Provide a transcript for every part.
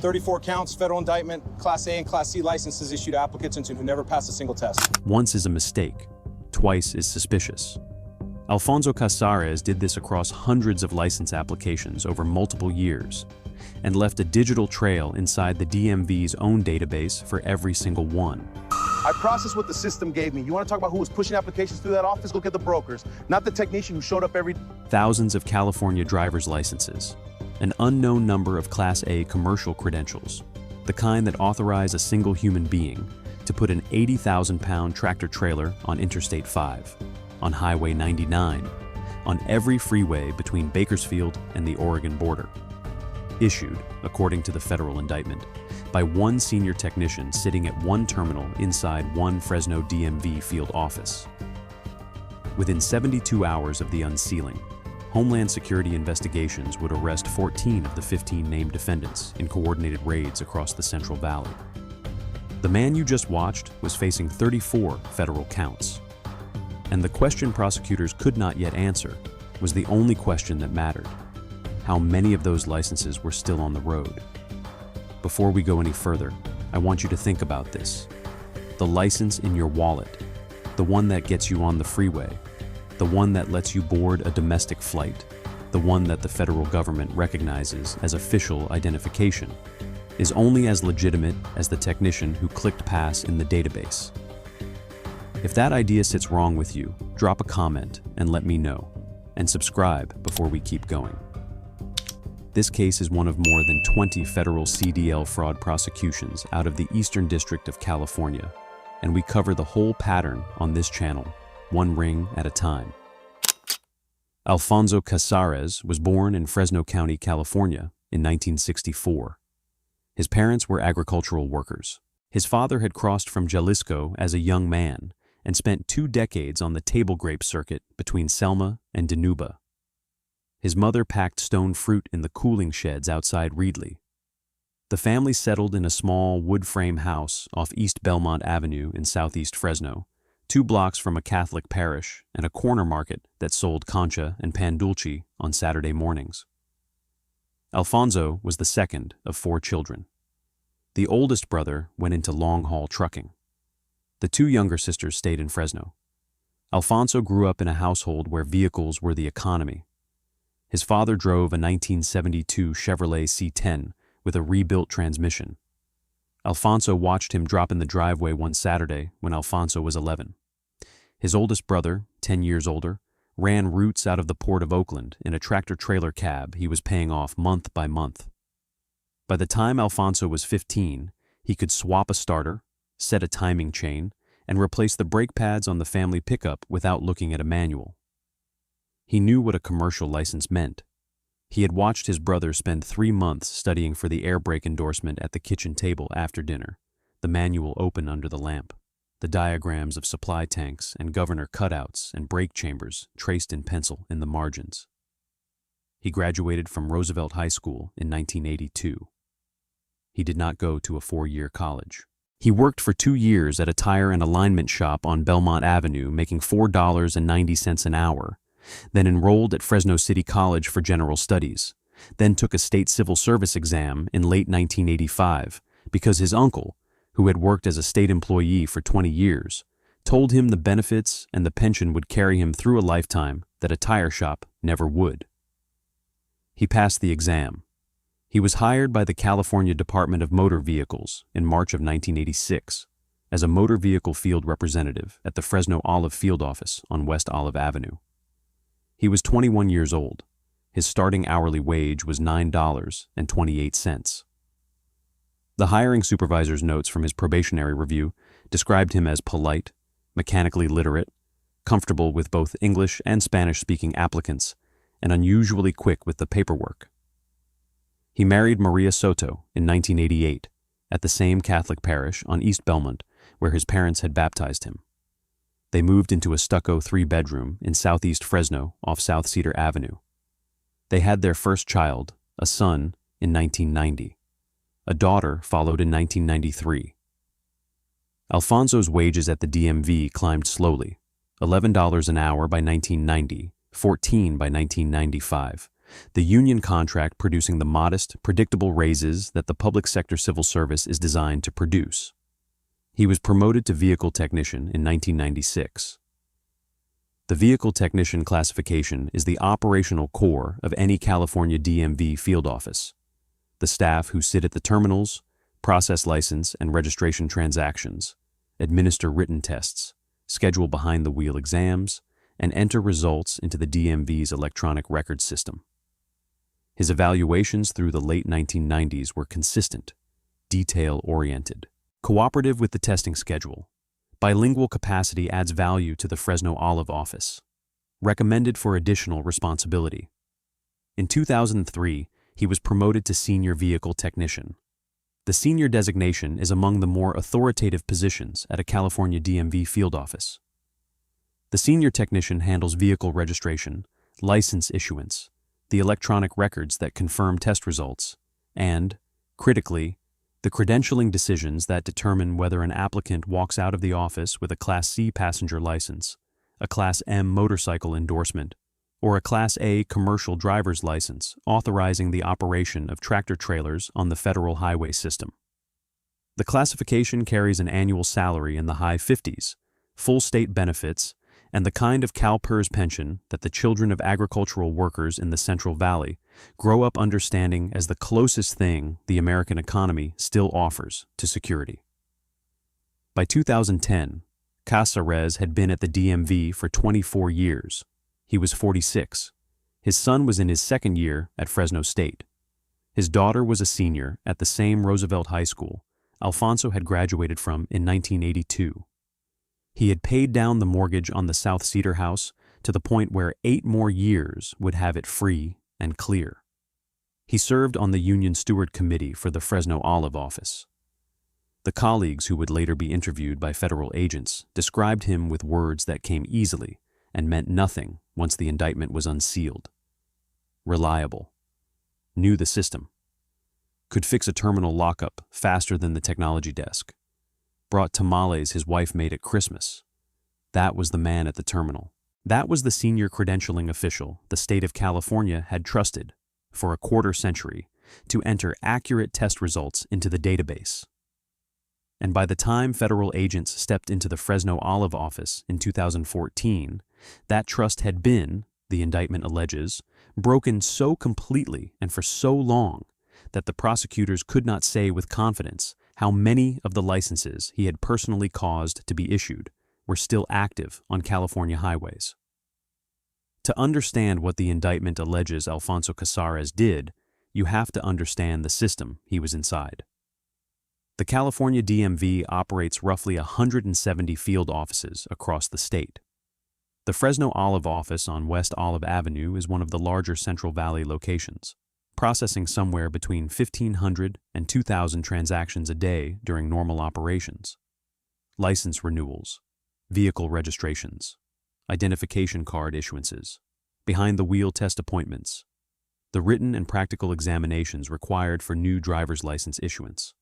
34 counts, federal indictment, Class A and Class C licenses issued to applicants who never passed a single test. Once is a mistake, twice is suspicious. Alfonso Casarez did this across hundreds of license applications over multiple years and left a digital trail inside the DMV's own database for every single one. I processed what the system gave me. You want to talk about who was pushing applications through that office? Look at the brokers, not the technician who showed up every... Thousands of California driver's licenses, an unknown number of Class A commercial credentials, the kind that authorize a single human being to put an 80,000-pound tractor trailer on Interstate 5, on Highway 99, on every freeway between Bakersfield and the Oregon border. Issued, according to the federal indictment, by one senior technician sitting at one terminal inside one Fresno DMV field office. Within 72 hours of the unsealing, Homeland Security investigations would arrest 14 of the 15 named defendants in coordinated raids across the Central Valley. The man you just watched was facing 34 federal counts. And the question prosecutors could not yet answer was the only question that mattered: how many of those licenses were still on the road? Before we go any further, I want you to think about this. The license in your wallet, the one that gets you on the freeway, the one that lets you board a domestic flight, the one that the federal government recognizes as official identification, is only as legitimate as the technician who clicked pass in the database. If that idea sits wrong with you, drop a comment and let me know, and subscribe before we keep going. This case is one of more than 20 federal CDL fraud prosecutions out of the Eastern District of California, and we cover the whole pattern on this channel, one ring at a time. Alfonso Casarez was born in Fresno County, California in 1964. His parents were agricultural workers. His father had crossed from Jalisco as a young man and spent 2 decades on the table grape circuit between Selma and Dinuba. His mother packed stone fruit in the cooling sheds outside Reedley. The family settled in a small wood frame house off East Belmont Avenue in southeast Fresno, 2 blocks from a Catholic parish and a corner market that sold concha and pan dulce on Saturday mornings. Alfonso was the second of 4 children. The oldest brother went into long-haul trucking. The 2 younger sisters stayed in Fresno. Alfonso grew up in a household where vehicles were the economy. His father drove a 1972 Chevrolet C10 with a rebuilt transmission. Alfonso watched him drop in the driveway one Saturday when Alfonso was 11. His oldest brother, 10 years older, ran routes out of the Port of Oakland in a tractor-trailer cab he was paying off month by month. By the time Alfonso was 15, he could swap a starter, set a timing chain, and replace the brake pads on the family pickup without looking at a manual. He knew what a commercial license meant. He had watched his brother spend 3 months studying for the air brake endorsement at the kitchen table after dinner, the manual open under the lamp, the diagrams of supply tanks and governor cutouts and brake chambers traced in pencil in the margins. He graduated from Roosevelt High School in 1982. He did not go to a 4-year college. He worked for 2 years at a tire and alignment shop on Belmont Avenue, making $4.90 an hour, then enrolled at Fresno City College for General Studies, then took a state civil service exam in late 1985 because his uncle, who had worked as a state employee for 20 years, told him the benefits and the pension would carry him through a lifetime that a tire shop never would. He passed the exam. He was hired by the California Department of Motor Vehicles in March of 1986 as a motor vehicle field representative at the Fresno Olive Field Office on West Olive Avenue. He was 21 years old. His starting hourly wage was $9.28. The hiring supervisor's notes from his probationary review described him as polite, mechanically literate, comfortable with both English and Spanish-speaking applicants, and unusually quick with the paperwork. He married Maria Soto in 1988 at the same Catholic parish on East Belmont where his parents had baptized him. They moved into a stucco 3-bedroom in southeast Fresno off South Cedar Avenue. They had their first child, a son, in 1990. A daughter followed in 1993. Alfonso's wages at the DMV climbed slowly, $11 an hour by 1990, $14 by 1995, the union contract producing the modest, predictable raises that the public sector civil service is designed to produce. He was promoted to vehicle technician in 1996. The vehicle technician classification is the operational core of any California DMV field office. The staff who sit at the terminals, process license and registration transactions, administer written tests, schedule behind-the-wheel exams, and enter results into the DMV's electronic records system. His evaluations through the late 1990s were consistent, detail-oriented, cooperative with the testing schedule. Bilingual capacity adds value to the Fresno Olive office. Recommended for additional responsibility. In 2003, he was promoted to senior vehicle technician. The senior designation is among the more authoritative positions at a California DMV field office. The senior technician handles vehicle registration, license issuance, the electronic records that confirm test results, and, critically, the credentialing decisions that determine whether an applicant walks out of the office with a Class C passenger license, a Class M motorcycle endorsement, or a Class A commercial driver's license authorizing the operation of tractor-trailers on the federal highway system. The classification carries an annual salary in the high 50s, full state benefits, and the kind of CalPERS pension that the children of agricultural workers in the Central Valley grow up understanding as the closest thing the American economy still offers to security. By 2010, Casarez had been at the DMV for 24 years. He was 46. His son was in his second year at Fresno State. His daughter was a senior at the same Roosevelt High School Alfonso had graduated from in 1982. He had paid down the mortgage on the South Cedar house to the point where 8 more years would have it free and clear. He served on the Union Steward Committee for the Fresno Olive office. The colleagues who would later be interviewed by federal agents described him with words that came easily and meant nothing once the indictment was unsealed. Reliable. Knew the system. Could fix a terminal lockup faster than the technology desk. Brought tamales his wife made at Christmas. That was the man at the terminal. That was the senior credentialing official the state of California had trusted, for a quarter century, to enter accurate test results into the database. And by the time federal agents stepped into the Fresno Olive office in 2014, that trust had been, the indictment alleges, broken so completely and for so long that the prosecutors could not say with confidence how many of the licenses he had personally caused to be issued were still active on California highways. To understand what the indictment alleges Alfonso Casarez did, you have to understand the system he was inside. The California DMV operates roughly 170 field offices across the state. The Fresno Olive office on West Olive Avenue is one of the larger Central Valley locations, processing somewhere between 1,500 and 2,000 transactions a day during normal operations. License renewals, vehicle registrations, identification card issuances, behind-the-wheel test appointments, the written and practical examinations required for new driver's license issuance.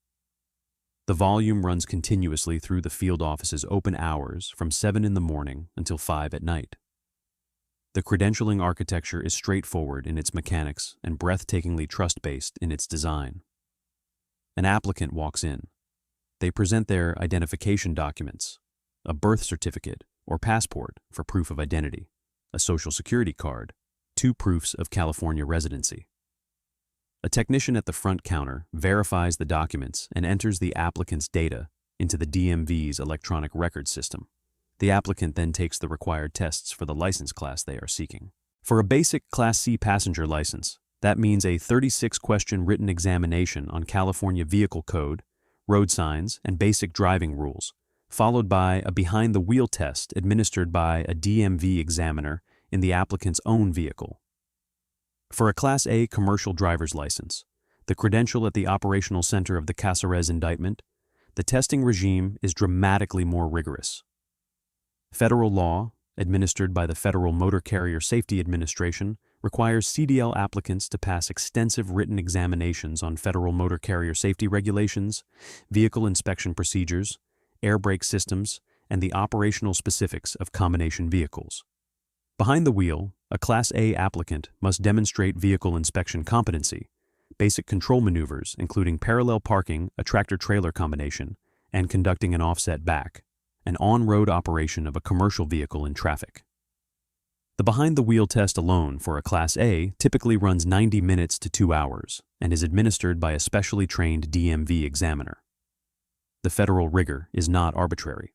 The volume runs continuously through the field office's open hours from 7 in the morning until 5 at night. The credentialing architecture is straightforward in its mechanics and breathtakingly trust-based in its design. An applicant walks in. They present their identification documents, a birth certificate or passport for proof of identity, a social security card, 2 proofs of California residency. A technician at the front counter verifies the documents and enters the applicant's data into the DMV's electronic records system. The applicant then takes the required tests for the license class they are seeking. For a basic Class C passenger license, that means a 36-question written examination on California vehicle code, road signs, and basic driving rules, followed by a behind-the-wheel test administered by a DMV examiner in the applicant's own vehicle. For a Class A commercial driver's license, the credential at the operational center of the Casarez indictment, the testing regime is dramatically more rigorous. Federal law, administered by the Federal Motor Carrier Safety Administration, requires CDL applicants to pass extensive written examinations on federal motor carrier safety regulations, vehicle inspection procedures, air brake systems, and the operational specifics of combination vehicles. Behind the wheel, A Class A applicant must demonstrate vehicle inspection competency, basic control maneuvers including parallel parking, a tractor-trailer combination, and conducting an offset back, an on-road operation of a commercial vehicle in traffic. The behind-the-wheel test alone for a Class A typically runs 90 minutes to 2 hours and is administered by a specially trained DMV examiner. The federal rigor is not arbitrary.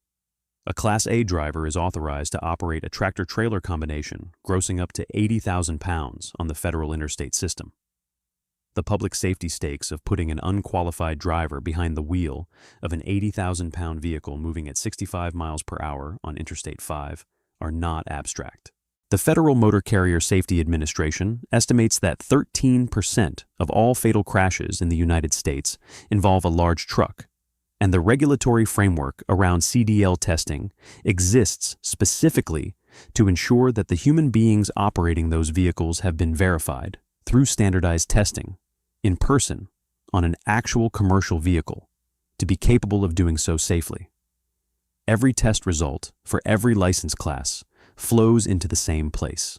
A Class A driver is authorized to operate a tractor-trailer combination grossing up to 80,000 pounds on the federal interstate system. The public safety stakes of putting an unqualified driver behind the wheel of an 80,000-pound vehicle moving at 65 miles per hour on Interstate 5 are not abstract. The Federal Motor Carrier Safety Administration estimates that 13% of all fatal crashes in the United States involve a large truck, and the regulatory framework around CDL testing exists specifically to ensure that the human beings operating those vehicles have been verified through standardized testing in person on an actual commercial vehicle to be capable of doing so safely. Every test result for every license class flows into the same place.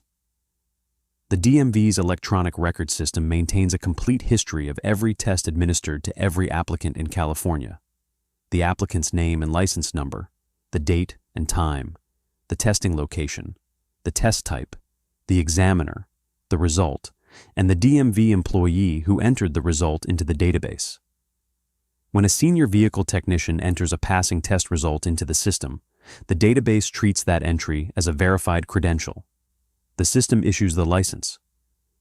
The DMV's electronic record system maintains a complete history of every test administered to every applicant in California. The applicant's name and license number, the date and time, the testing location, the test type, the examiner, the result, and the DMV employee who entered the result into the database. When a senior vehicle technician enters a passing test result into the system, the database treats that entry as a verified credential. The system issues the license.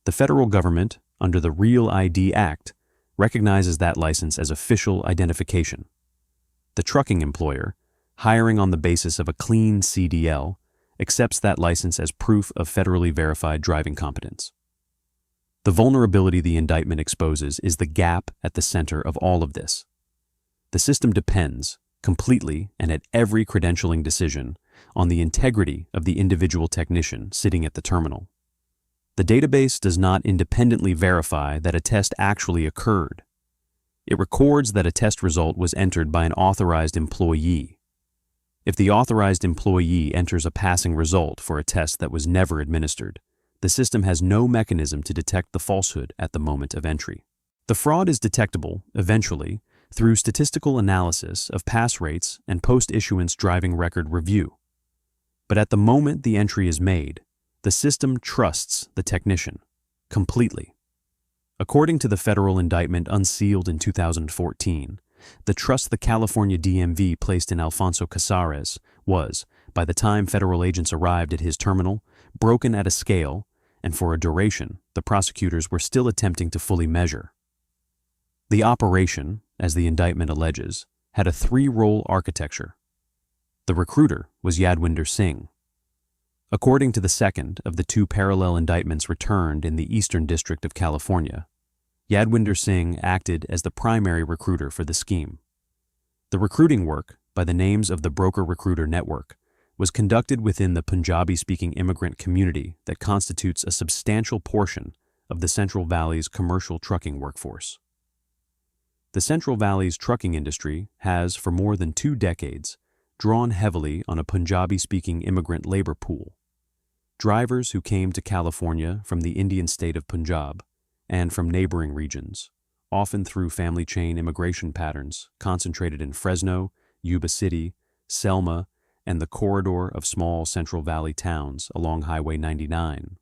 The federal government, under the Real ID Act, recognizes that license as official identification. The trucking employer, hiring on the basis of a clean CDL, accepts that license as proof of federally verified driving competence. The vulnerability the indictment exposes is the gap at the center of all of this. The system depends, completely and at every credentialing decision, on the integrity of the individual technician sitting at the terminal. The database does not independently verify that a test actually occurred. It records that a test result was entered by an authorized employee. If the authorized employee enters a passing result for a test that was never administered, the system has no mechanism to detect the falsehood at the moment of entry. The fraud is detectable, eventually, through statistical analysis of pass rates and post-issuance driving record review. But at the moment the entry is made, the system trusts the technician completely. According to the federal indictment unsealed in 2014, the trust the California DMV placed in Alfonso Casarez was, by the time federal agents arrived at his terminal, broken at a scale, and for a duration the prosecutors were still attempting to fully measure. The operation, as the indictment alleges, had a three-role architecture. The recruiter was Yadwinder Singh. According to the second of the two parallel indictments returned in the Eastern District of California, Yadwinder Singh acted as the primary recruiter for the scheme. The recruiting work, by the names of the broker-recruiter network, was conducted within the Punjabi-speaking immigrant community that constitutes a substantial portion of the Central Valley's commercial trucking workforce. The Central Valley's trucking industry has, for more than 2 decades, drawn heavily on a Punjabi-speaking immigrant labor pool. Drivers who came to California from the Indian state of Punjab and from neighboring regions, often through family chain immigration patterns concentrated in Fresno, Yuba City, Selma, and the corridor of small Central Valley towns along Highway 99.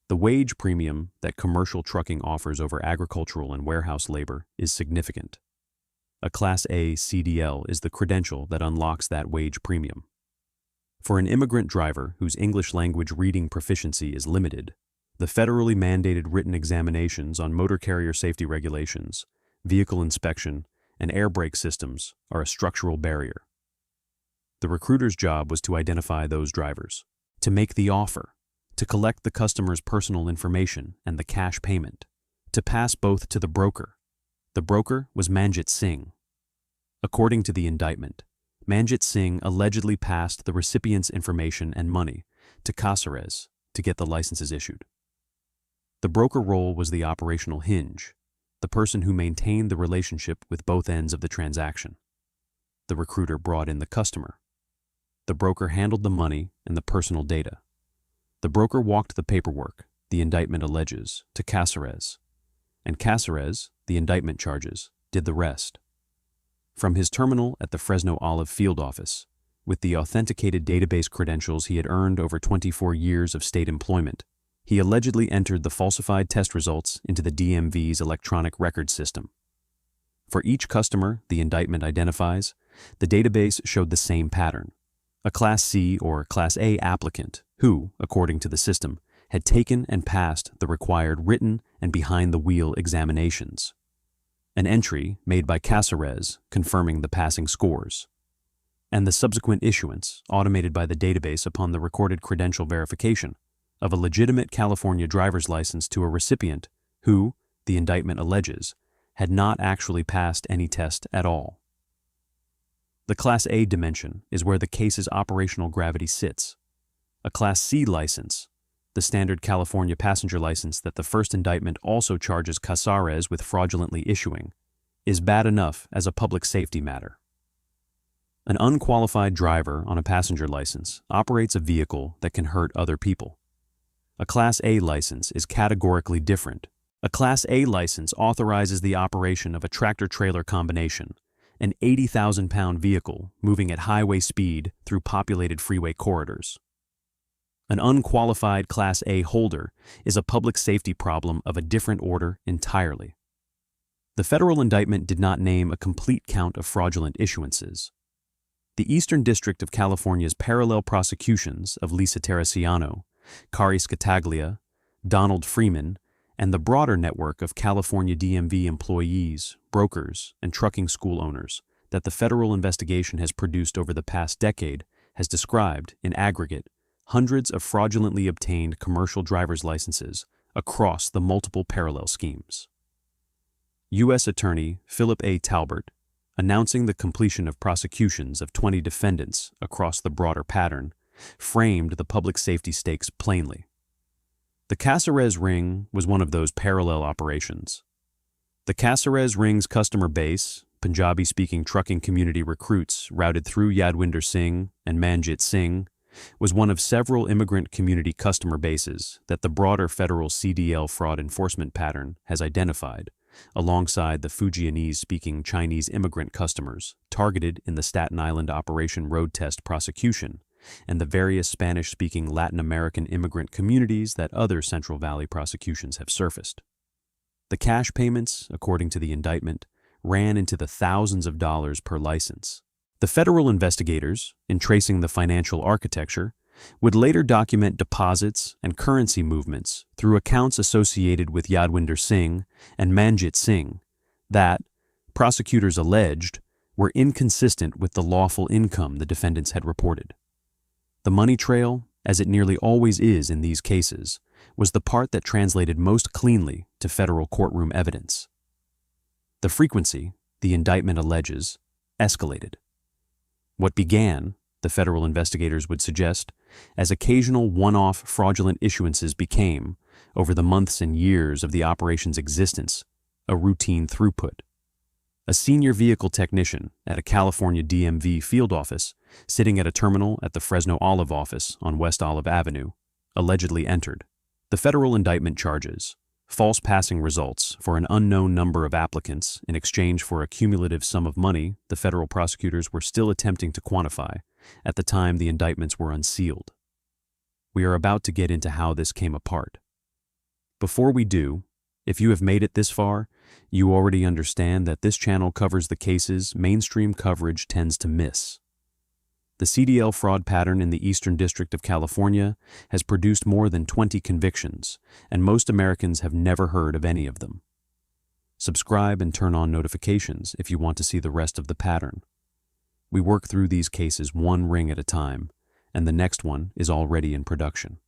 The wage premium that commercial trucking offers over agricultural and warehouse labor is significant. A Class A CDL is the credential that unlocks that wage premium. For an immigrant driver whose English language reading proficiency is limited, the federally mandated written examinations on motor carrier safety regulations, vehicle inspection, and air brake systems are a structural barrier. The recruiter's job was to identify those drivers, to make the offer, to collect the customer's personal information and the cash payment, to pass both to the broker. The broker was Manjit Singh. According to the indictment, Manjit Singh allegedly passed the recipient's information and money to Casarez to get the licenses issued. The broker role was the operational hinge, the person who maintained the relationship with both ends of the transaction. The recruiter brought in the customer. The broker handled the money and the personal data. The broker walked the paperwork, the indictment alleges, to Casarez, and Casarez, the indictment charges, did the rest. From his terminal at the Fresno Olive field office, with the authenticated database credentials he had earned over 24 years of state employment, he allegedly entered the falsified test results into the DMV's electronic record system. For each customer the indictment identifies, the database showed the same pattern: a Class C or Class A applicant who, according to the system, had taken and passed the required written and behind-the-wheel examinations. An entry made by Casarez confirming the passing scores, and the subsequent issuance, automated by the database upon the recorded credential verification, of a legitimate California driver's license to a recipient who, the indictment alleges, had not actually passed any test at all. The Class A dimension is where the case's operational gravity sits. A Class C license, the standard California passenger license that the first indictment also charges Casarez with fraudulently issuing, is bad enough as a public safety matter. An unqualified driver on a passenger license operates a vehicle that can hurt other people. A Class A license is categorically different. A Class A license authorizes the operation of a tractor-trailer combination, an 80,000-pound vehicle moving at highway speed through populated freeway corridors. An unqualified Class A holder is a public safety problem of a different order entirely. The federal indictment did not name a complete count of fraudulent issuances. The Eastern District of California's parallel prosecutions of Lisa Teresiano, Kari Scataglia, Donald Freeman, and the broader network of California DMV employees, brokers, and trucking school owners that the federal investigation has produced over the past decade has described, in aggregate, hundreds of fraudulently obtained commercial driver's licenses across the multiple parallel schemes. U.S. Attorney Philip A. Talbert, announcing the completion of prosecutions of 20 defendants across the broader pattern, framed the public safety stakes plainly. The Casarez ring was one of those parallel operations. The Casarez ring's customer base, Punjabi-speaking trucking community recruits routed through Yadwinder Singh and Manjit Singh, was one of several immigrant community customer bases that the broader federal CDL fraud enforcement pattern has identified, alongside the Fujianese-speaking Chinese immigrant customers targeted in the Staten Island Operation Road Test prosecution, and the various Spanish-speaking Latin American immigrant communities that other Central Valley prosecutions have surfaced. The cash payments, according to the indictment, ran into the thousands of dollars per license. The federal investigators, in tracing the financial architecture, would later document deposits and currency movements through accounts associated with Yadwinder Singh and Manjit Singh that, prosecutors alleged, were inconsistent with the lawful income the defendants had reported. The money trail, as it nearly always is in these cases, was the part that translated most cleanly to federal courtroom evidence. The frequency, the indictment alleges, escalated. What began, the federal investigators would suggest, as occasional one-off fraudulent issuances became, over the months and years of the operation's existence, a routine throughput. A senior vehicle technician at a California DMV field office, sitting at a terminal at the Fresno Olive office on West Olive Avenue, allegedly entered. The federal indictment charges false passing results for an unknown number of applicants in exchange for a cumulative sum of money the federal prosecutors were still attempting to quantify at the time the indictments were unsealed. We are about to get into how this came apart. Before we do, if you have made it this far, you already understand that this channel covers the cases mainstream coverage tends to miss. The CDL fraud pattern in the Eastern District of California has produced more than 20 convictions, and most Americans have never heard of any of them. Subscribe and turn on notifications if you want to see the rest of the pattern. We work through these cases one ring at a time, and the next one is already in production.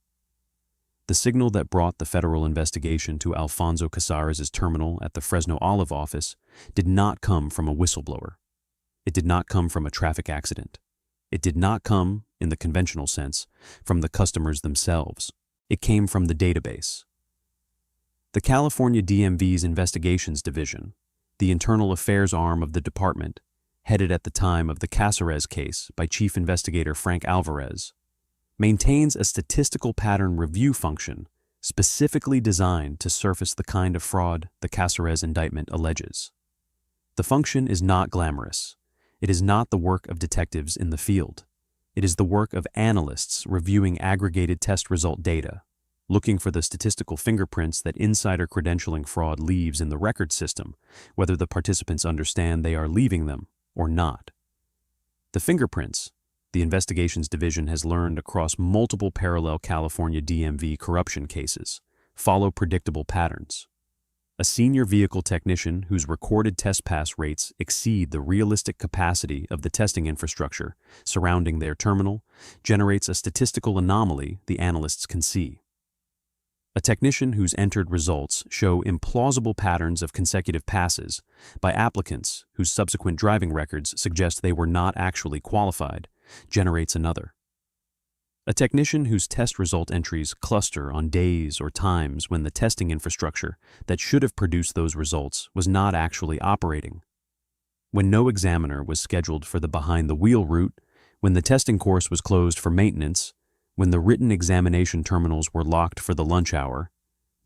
The signal that brought the federal investigation to Alfonso Casarez's terminal at the Fresno Olive office did not come from a whistleblower. It did not come from a traffic accident. It did not come, in the conventional sense, from the customers themselves. It came from the database. The California DMV's Investigations Division, the internal affairs arm of the department, headed at the time of the Casarez case by Chief Investigator Frank Alvarez, maintains a statistical pattern review function specifically designed to surface the kind of fraud the Casarez indictment alleges. The function is not glamorous. It is not the work of detectives in the field. It is the work of analysts reviewing aggregated test result data, looking for the statistical fingerprints that insider credentialing fraud leaves in the record system, whether the participants understand they are leaving them or not. The fingerprints, the investigations division has learned across multiple parallel California DMV corruption cases, follow predictable patterns. A senior vehicle technician whose recorded test pass rates exceed the realistic capacity of the testing infrastructure surrounding their terminal generates a statistical anomaly the analysts can see. A technician whose entered results show implausible patterns of consecutive passes by applicants whose subsequent driving records suggest they were not actually qualified generates another. A technician whose test result entries cluster on days or times when the testing infrastructure that should have produced those results was not actually operating. When no examiner was scheduled for the behind-the-wheel route, when the testing course was closed for maintenance, when the written examination terminals were locked for the lunch hour,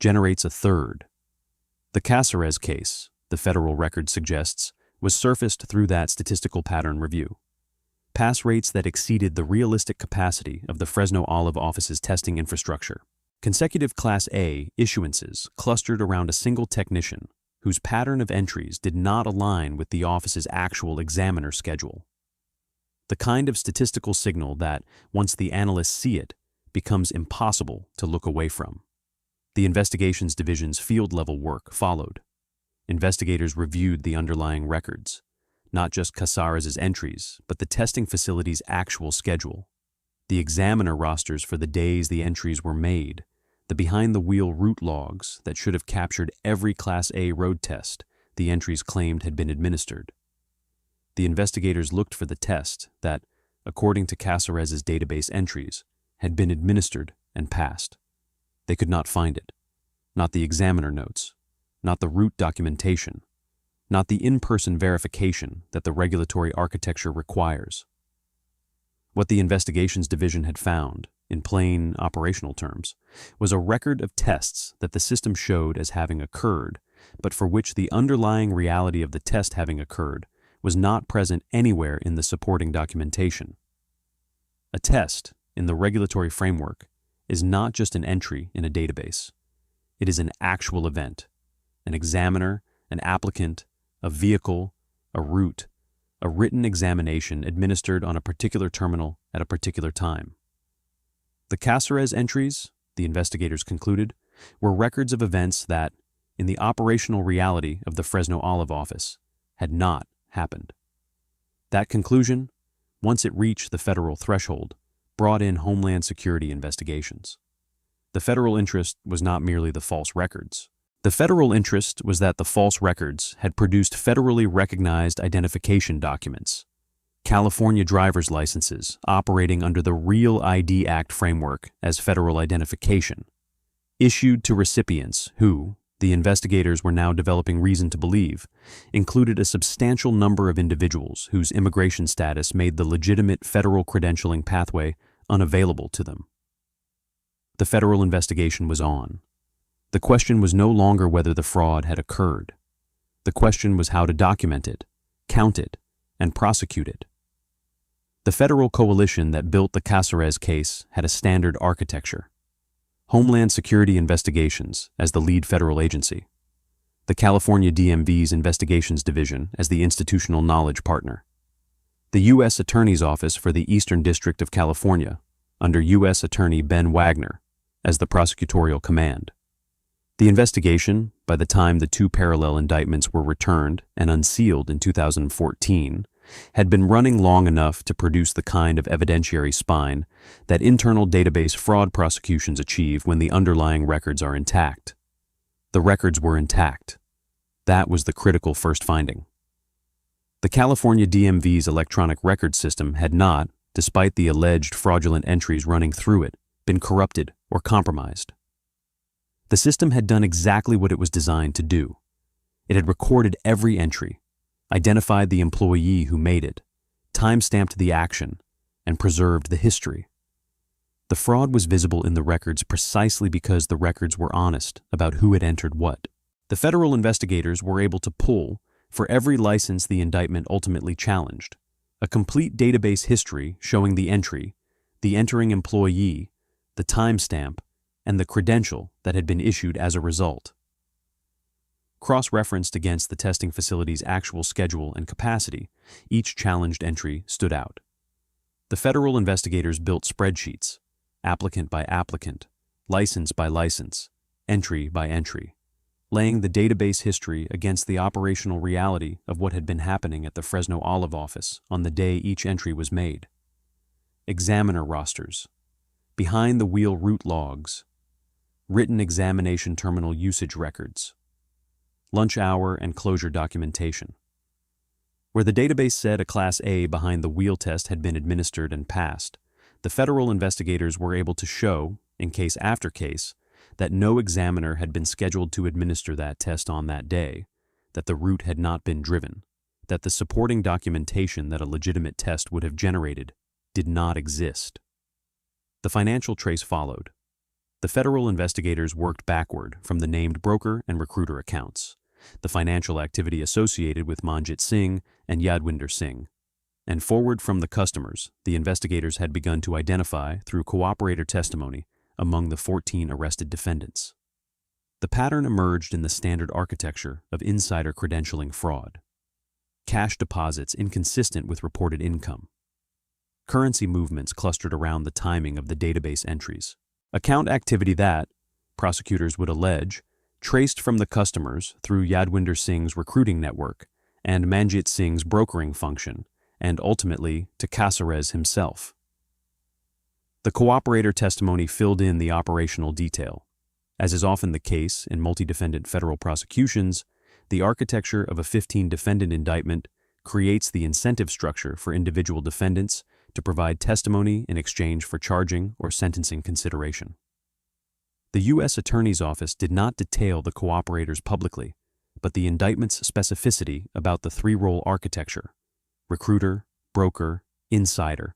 generates a third. The Casarez case, the federal record suggests, was surfaced through that statistical pattern review. Pass rates that exceeded the realistic capacity of the Fresno Olive office's testing infrastructure. Consecutive Class A issuances clustered around a single technician whose pattern of entries did not align with the office's actual examiner schedule. The kind of statistical signal that, once the analysts see it, becomes impossible to look away from. The investigations division's field-level work followed. Investigators reviewed the underlying records, not just Casarez's entries, but the testing facility's actual schedule, the examiner rosters for the days the entries were made, the behind-the-wheel route logs that should have captured every Class A road test the entries claimed had been administered. The investigators looked for the test that, according to Casarez's database entries, had been administered and passed. They could not find it, not the examiner notes, not the route documentation, not the in-person verification that the regulatory architecture requires. What the investigations division had found, in plain operational terms, was a record of tests that the system showed as having occurred, but for which the underlying reality of the test having occurred was not present anywhere in the supporting documentation. A test, in the regulatory framework, is not just an entry in a database. It is an actual event, an examiner, an applicant, a vehicle, a route, a written examination administered on a particular terminal at a particular time. The Casarez entries, the investigators concluded, were records of events that, in the operational reality of the Fresno Olive office, had not happened. That conclusion, once it reached the federal threshold, brought in Homeland Security investigations. The federal interest was not merely the false records. The federal interest was that the false records had produced federally recognized identification documents, California driver's licenses operating under the Real ID Act framework as federal identification, issued to recipients who, the investigators were now developing reason to believe, included a substantial number of individuals whose immigration status made the legitimate federal credentialing pathway unavailable to them. The federal investigation was on. The question was no longer whether the fraud had occurred. The question was how to document it, count it, and prosecute it. The federal coalition that built the Casarez case had a standard architecture. Homeland Security Investigations as the lead federal agency. The California DMV's Investigations Division as the institutional knowledge partner. The U.S. Attorney's Office for the Eastern District of California, under U.S. Attorney Ben Wagner, as the prosecutorial command. The investigation, by the time the two parallel indictments were returned and unsealed in 2014, had been running long enough to produce the kind of evidentiary spine that internal database fraud prosecutions achieve when the underlying records are intact. The records were intact. That was the critical first finding. The California DMV's electronic record system had not, despite the alleged fraudulent entries running through it, been corrupted or compromised. The system had done exactly what it was designed to do. It had recorded every entry, identified the employee who made it, time-stamped the action, and preserved the history. The The fraud was visible in the records precisely because the records were honest about who had entered what. The federal investigators were able to pull, for every license the indictment ultimately challenged, a complete database history showing the entry, the entering employee, the timestamp, and the credential that had been issued as a result. Cross-referenced against the testing facility's actual schedule and capacity, each challenged entry stood out. The federal investigators built spreadsheets, applicant by applicant, license by license, entry by entry, laying the database history against the operational reality of what had been happening at the Fresno Olive office on the day each entry was made. Examiner rosters, behind-the-wheel route logs, written examination terminal usage records, lunch hour and closure documentation. Where the database said a Class A behind-the-wheel test had been administered and passed, the federal investigators were able to show, in case after case, that no examiner had been scheduled to administer that test on that day, that the route had not been driven, that the supporting documentation that a legitimate test would have generated did not exist. The financial trace followed. The federal investigators worked backward from the named broker and recruiter accounts, the financial activity associated with Manjit Singh and Yadwinder Singh, and forward from the customers the investigators had begun to identify through cooperator testimony among the 14 arrested defendants. The pattern emerged in the standard architecture of insider credentialing fraud. Cash deposits inconsistent with reported income. Currency movements clustered around the timing of the database entries. Account activity that, prosecutors would allege, traced from the customers through Yadwinder Singh's recruiting network and Manjit Singh's brokering function, and ultimately to Casarez himself. The cooperator testimony filled in the operational detail. As is often the case in multi-defendant federal prosecutions, the architecture of a 15-defendant indictment creates the incentive structure for individual defendants to provide testimony in exchange for charging or sentencing consideration. The U.S. Attorney's Office did not detail the cooperators publicly, but the indictment's specificity about the three-role architecture, recruiter, broker, insider,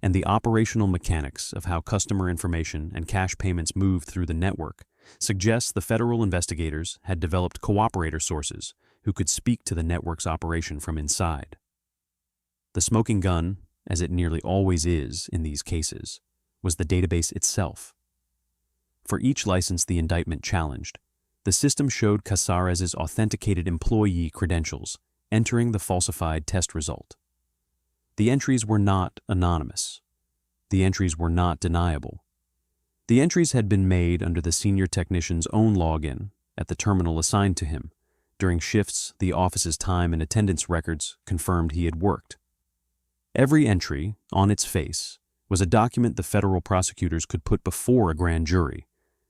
and the operational mechanics of how customer information and cash payments moved through the network suggests the federal investigators had developed cooperator sources who could speak to the network's operation from inside. The smoking gun, as it nearly always is in these cases, was the database itself. For each license the indictment challenged, the system showed Casarez's authenticated employee credentials entering the falsified test result. The entries were not anonymous. The entries were not deniable. The entries had been made under the senior technician's own login at the terminal assigned to him. During shifts, the office's time and attendance records confirmed he had worked. Every entry, on its face, was a document the federal prosecutors could put before a grand jury,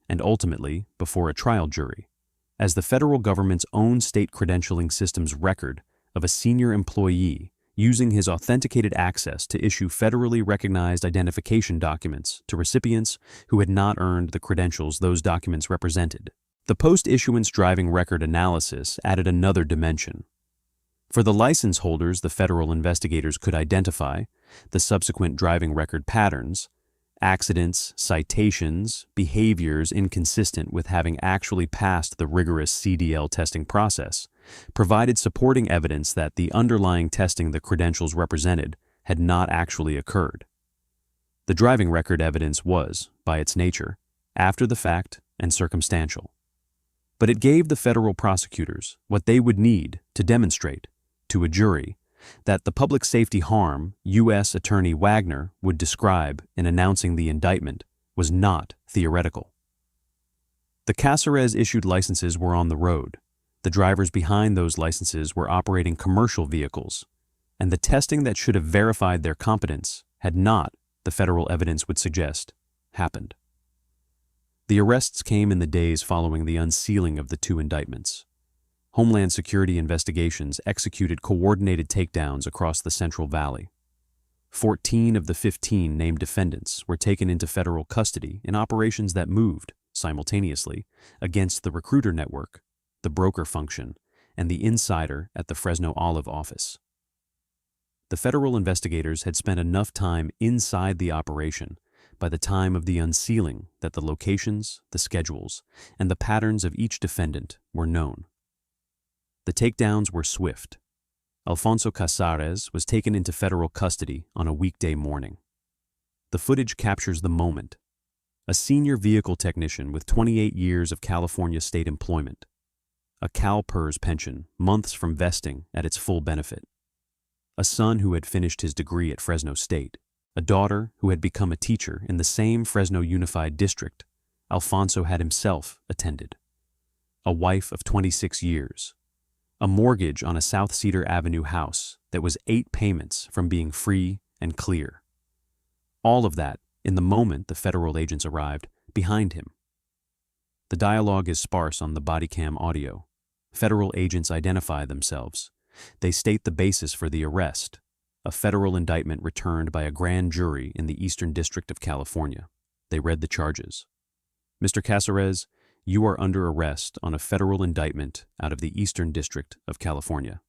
and ultimately before a trial jury, as the federal government's own state credentialing system's record of a senior employee using his authenticated access to issue federally recognized identification documents to recipients who had not earned the credentials those documents represented. The post-issuance driving record analysis added another dimension. For the license holders the federal investigators could identify, the subsequent driving record patterns, accidents, citations, behaviors inconsistent with having actually passed the rigorous CDL testing process, provided supporting evidence that the underlying testing the credentials represented had not actually occurred. The driving record evidence was, by its nature, after the fact and circumstantial. But it gave the federal prosecutors what they would need to demonstrate, to a jury, that the public safety harm U.S. Attorney Wagner would describe in announcing the indictment was not theoretical. The Casarez-issued licenses were on the road. The drivers behind those licenses were operating commercial vehicles, and the testing that should have verified their competence had not, the federal evidence would suggest, happened. The arrests came in the days following the unsealing of the two indictments. Homeland Security investigations executed coordinated takedowns across the Central Valley. 14 of the 15 named defendants were taken into federal custody in operations that moved, simultaneously, against the recruiter network, the broker function, and the insider at the Fresno Olive office. The federal investigators had spent enough time inside the operation by the time of the unsealing that the locations, the schedules, and the patterns of each defendant were known. The takedowns were swift. Alfonso Casarez was taken into federal custody on a weekday morning. The footage captures the moment. A senior vehicle technician with 28 years of California state employment. A CalPERS pension, months from vesting at its full benefit. A son who had finished his degree at Fresno State. A daughter who had become a teacher in the same Fresno Unified District Alfonso had himself attended. A wife of 26 years. A mortgage on a South Cedar Avenue house that was 8 payments from being free and clear. All of that in the moment the federal agents arrived behind him. The dialogue is sparse on the body cam audio. Federal agents identify themselves. They state the basis for the arrest, a federal indictment returned by a grand jury in the Eastern District of California. They read the charges. Mr. Casarez, you are under arrest on a federal indictment out of the Eastern District of California.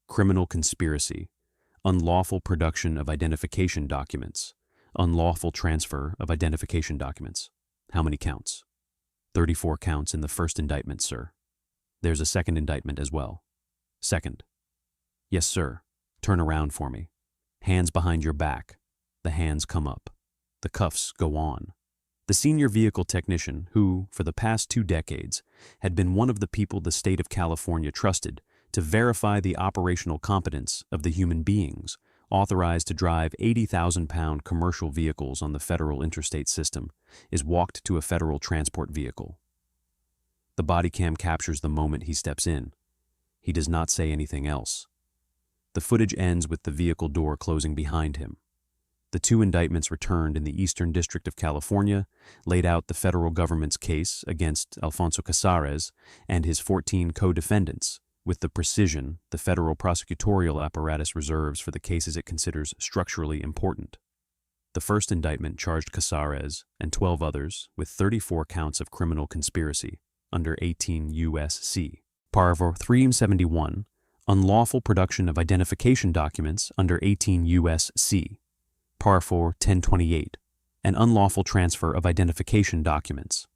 Criminal conspiracy, unlawful production of identification documents, unlawful transfer of identification documents. How many counts? 34 counts in the first indictment, sir. There's a second indictment as well. Second. Yes, sir. Turn around for me. Hands behind your back. The hands come up. The cuffs go on. The senior vehicle technician who, for the past 2 decades, had been one of the people the state of California trusted to verify the operational competence of the human beings authorized to drive 80,000-pound commercial vehicles on the federal interstate system, is walked to a federal transport vehicle. The body cam captures the moment he steps in. He does not say anything else. The footage ends with the vehicle door closing behind him. The 2 indictments returned in the Eastern District of California laid out the federal government's case against Alfonso Casarez and his 14 co-defendants, with the precision the federal prosecutorial apparatus reserves for the cases it considers structurally important. The first indictment charged Casarez and 12 others with 34 counts of criminal conspiracy under 18 U.S.C. Paragraph 371, unlawful production of identification documents under 18 U.S.C. Paragraph 1028, and unlawful transfer of identification documents.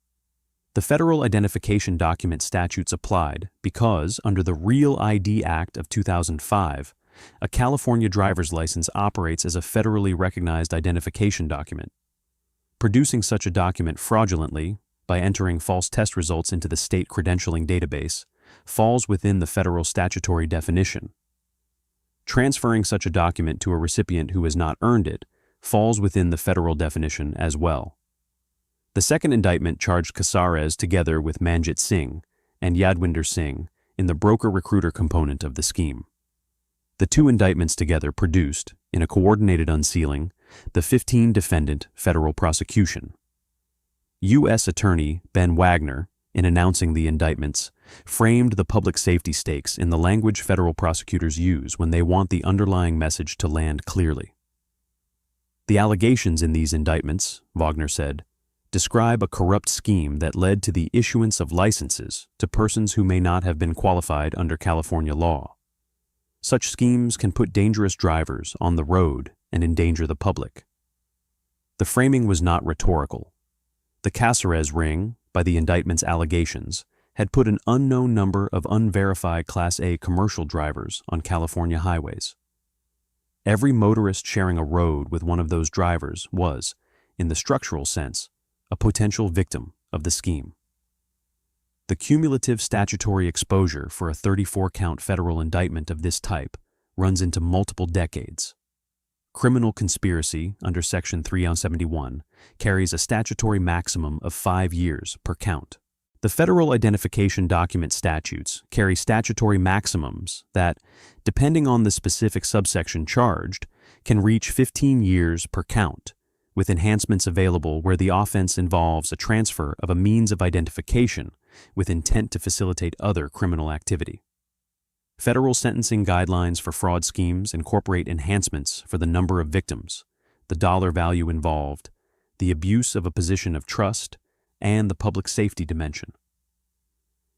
The federal identification document statutes applied because, under the Real ID Act of 2005, a California driver's license operates as a federally recognized identification document. Producing such a document fraudulently, by entering false test results into the state credentialing database, falls within the federal statutory definition. Transferring such a document to a recipient who has not earned it falls within the federal definition as well. The second indictment charged Casarez together with Manjit Singh and Yadwinder Singh in the broker-recruiter component of the scheme. The 2 indictments together produced, in a coordinated unsealing, the 15-defendant federal prosecution. U.S. Attorney Ben Wagner, in announcing the indictments, framed the public safety stakes in the language federal prosecutors use when they want the underlying message to land clearly. The allegations in these indictments, Wagner said, describe a corrupt scheme that led to the issuance of licenses to persons who may not have been qualified under California law. Such schemes can put dangerous drivers on the road and endanger the public. The framing was not rhetorical. The Casarez ring, by the indictment's allegations, had put an unknown number of unverified Class A commercial drivers on California highways. Every motorist sharing a road with one of those drivers was, in the structural sense, a potential victim of the scheme. The cumulative statutory exposure for a 34-count federal indictment of this type runs into multiple decades. Criminal conspiracy under Section 371 carries a statutory maximum of 5 years per count. The federal identification document statutes carry statutory maximums that, depending on the specific subsection charged, can reach 15 years per count, with enhancements available where the offense involves a transfer of a means of identification with intent to facilitate other criminal activity. Federal sentencing guidelines for fraud schemes incorporate enhancements for the number of victims, the dollar value involved, the abuse of a position of trust, and the public safety dimension.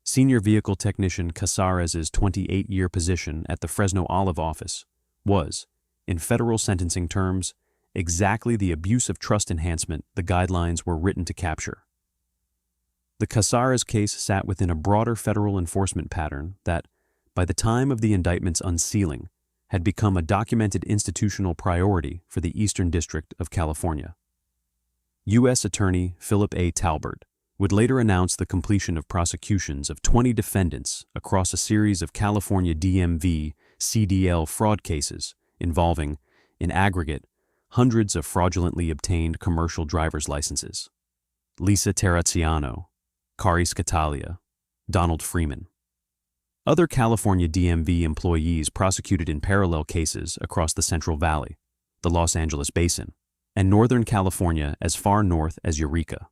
Senior vehicle technician Casarez's 28-year position at the Fresno Olive office was, in federal sentencing terms, exactly the abuse of trust enhancement the guidelines were written to capture. The Casarez case sat within a broader federal enforcement pattern that, by the time of the indictment's unsealing, had become a documented institutional priority for the Eastern District of California. U.S. Attorney Philip A. Talbert would later announce the completion of prosecutions of 20 defendants across a series of California DMV CDL fraud cases involving, in aggregate, hundreds of fraudulently obtained commercial driver's licenses. Lisa Terraziano, Kari Scatalia, Donald Freeman. Other California DMV employees prosecuted in parallel cases across the Central Valley, the Los Angeles Basin, and Northern California as far north as Eureka.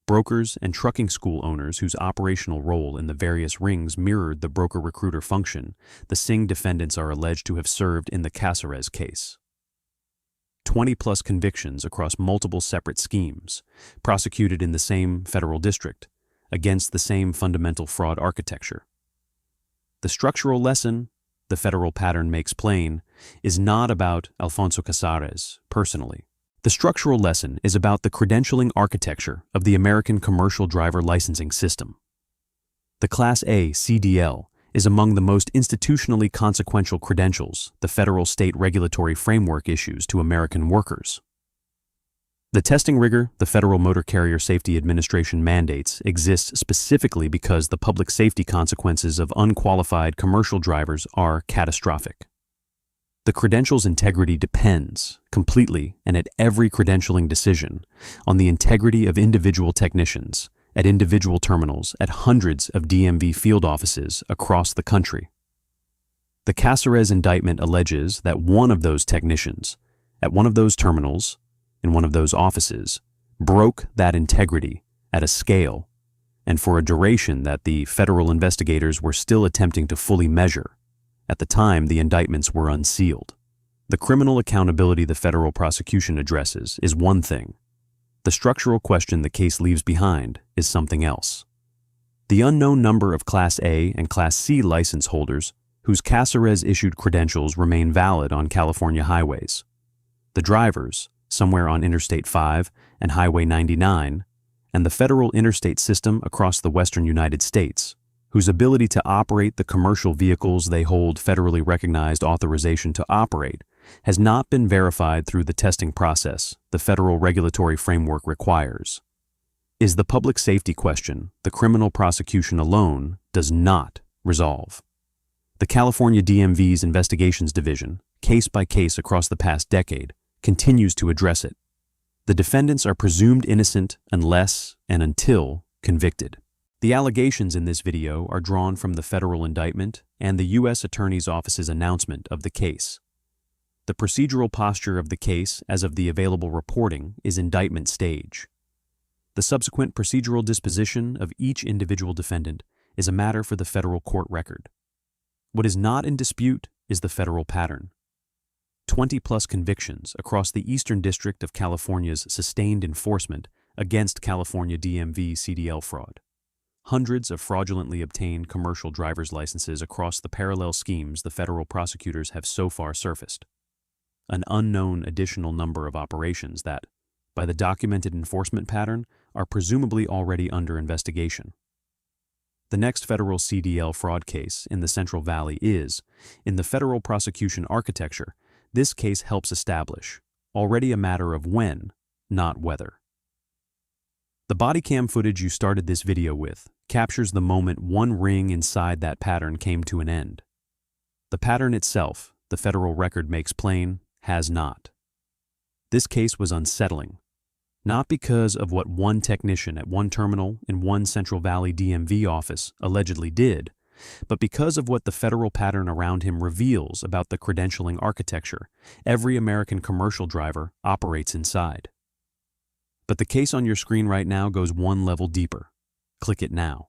Brokers and trucking school owners whose operational role in the various rings mirrored the broker-recruiter function the Singh defendants are alleged to have served in the Casarez case. 20-plus convictions across multiple separate schemes, prosecuted in the same federal district, against the same fundamental fraud architecture. The structural lesson, the federal pattern makes plain, is not about Alfonso Casarez personally. The structural lesson is about the credentialing architecture of the American commercial driver licensing system. The Class A CDL is among the most institutionally consequential credentials the federal state regulatory framework issues to American workers. The testing rigor the Federal Motor Carrier Safety Administration mandates exists specifically because the public safety consequences of unqualified commercial drivers are catastrophic. The credential's integrity depends, completely and at every credentialing decision, on the integrity of individual technicians at individual terminals at hundreds of DMV field offices across the country. The Casarez indictment alleges that one of those technicians, at one of those terminals, in one of those offices, broke that integrity at a scale and for a duration that the federal investigators were still attempting to fully measure at the time the indictments were unsealed. The criminal accountability the federal prosecution addresses is one thing. The structural question the case leaves behind is something else. The unknown number of Class A and Class C license holders whose Casarez-issued credentials remain valid on California highways. The drivers, somewhere on Interstate 5 and Highway 99, and the federal interstate system across the western United States, whose ability to operate the commercial vehicles they hold federally recognized authorization to operate has not been verified through the testing process the federal regulatory framework requires, is the public safety question the criminal prosecution alone does not resolve. The California DMV's Investigations Division, case by case across the past decade, continues to address it. The defendants are presumed innocent unless and until convicted. The allegations in this video are drawn from the federal indictment and the U.S. Attorney's Office's announcement of the case. The procedural posture of the case as of the available reporting is indictment stage. The subsequent procedural disposition of each individual defendant is a matter for the federal court record. What is not in dispute is the federal pattern. 20-plus convictions across the Eastern District of California's sustained enforcement against California DMV CDL fraud. Hundreds of fraudulently obtained commercial driver's licenses across the parallel schemes the federal prosecutors have so far surfaced. An unknown additional number of operations that, by the documented enforcement pattern, are presumably already under investigation. The next federal CDL fraud case in the Central Valley is, in the federal prosecution architecture, this case helps establish, already a matter of when, not whether. The body cam footage you started this video with captures the moment one ring inside that pattern came to an end. The pattern itself, the federal record makes plain, has not. This case was unsettling, not because of what one technician at one terminal in one Central Valley DMV office allegedly did, but because of what the federal pattern around him reveals about the credentialing architecture every American commercial driver operates inside. But the case on your screen right now goes one level deeper. Click it now.